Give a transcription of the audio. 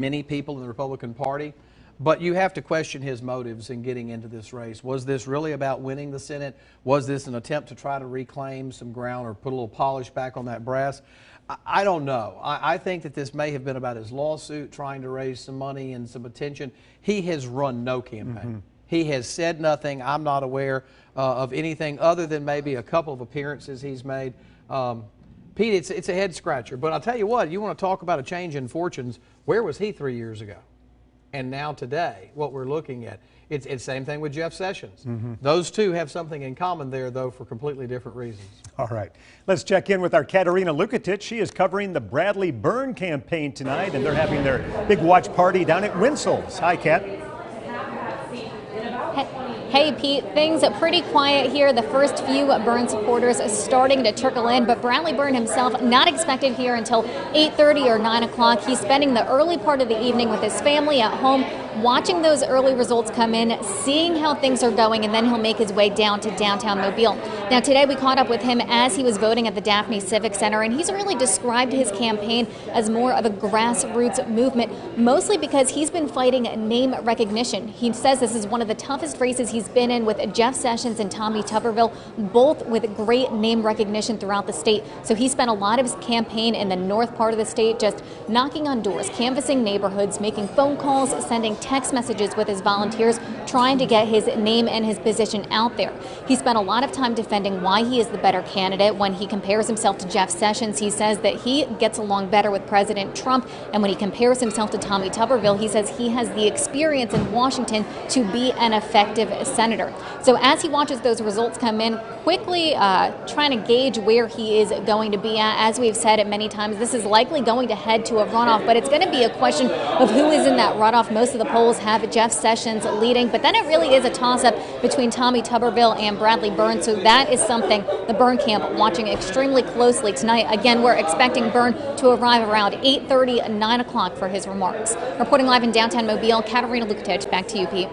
many people in the Republican Party, but you have to question his motives in getting into this race. Was this really about winning the Senate? Was this an attempt to try to reclaim some ground or put a little polish back on that brass? I don't know. I think that this may have been about his lawsuit, trying to raise some money and some attention. He has run no campaign. He has said nothing. I'm not aware of anything other than maybe a couple of appearances he's made. Pete, it's a head scratcher. But I'll tell you what, you want to talk about a change in fortunes. Where was he 3 years ago? And now today, what we're looking at, it's the same thing with Jeff Sessions. Those two have something in common there, though, for completely different reasons. All right. Let's check in with our KATARINA LUKETICH. She is covering the Byrne campaign tonight, and they're having their big watch party down at Winsel's. Hi, Kat. Hey Pete, things are pretty quiet here. The first few Byrne supporters are starting to trickle in, but Byrne himself not expected here until 8:30 or 9 o'clock. He's spending the early part of the evening with his family at home, watching those early results come in, seeing how things are going, and then he'll make his way down to downtown Mobile. Now today we caught up with him as he was voting at the Daphne Civic Center, and he's really described his campaign as more of a grassroots movement, mostly because he's been fighting name recognition. He says this is one of the toughest races he's been in, with Jeff Sessions and Tommy Tuberville, both with great name recognition throughout the state. So he spent a lot of his campaign in the north part of the state, just knocking on doors, canvassing neighborhoods, making phone calls, sending text messages with his volunteers, trying to get his name and his position out there. He spent a lot of time defending why he is the better candidate. When he compares himself to Jeff Sessions, he says that he gets along better with President Trump, and when he compares himself to Tommy Tuberville, he says he has the experience in Washington to be an effective senator. So as he watches those results come in, quickly trying to gauge where he is going to be at. As we've said it many times, this is likely going to head to a runoff, but it's going to be a question of who is in that runoff. Most of the polls have Jeff Sessions leading, but then it really is a toss-up between Tommy Tuberville and Byrne. So that is something the Byrne camp watching extremely closely tonight. Again, we're expecting Byrne to arrive around 8:30, 9 o'clock for his remarks. Reporting live in downtown Mobile, KATARINA LUKETICH. Back to you, Pete.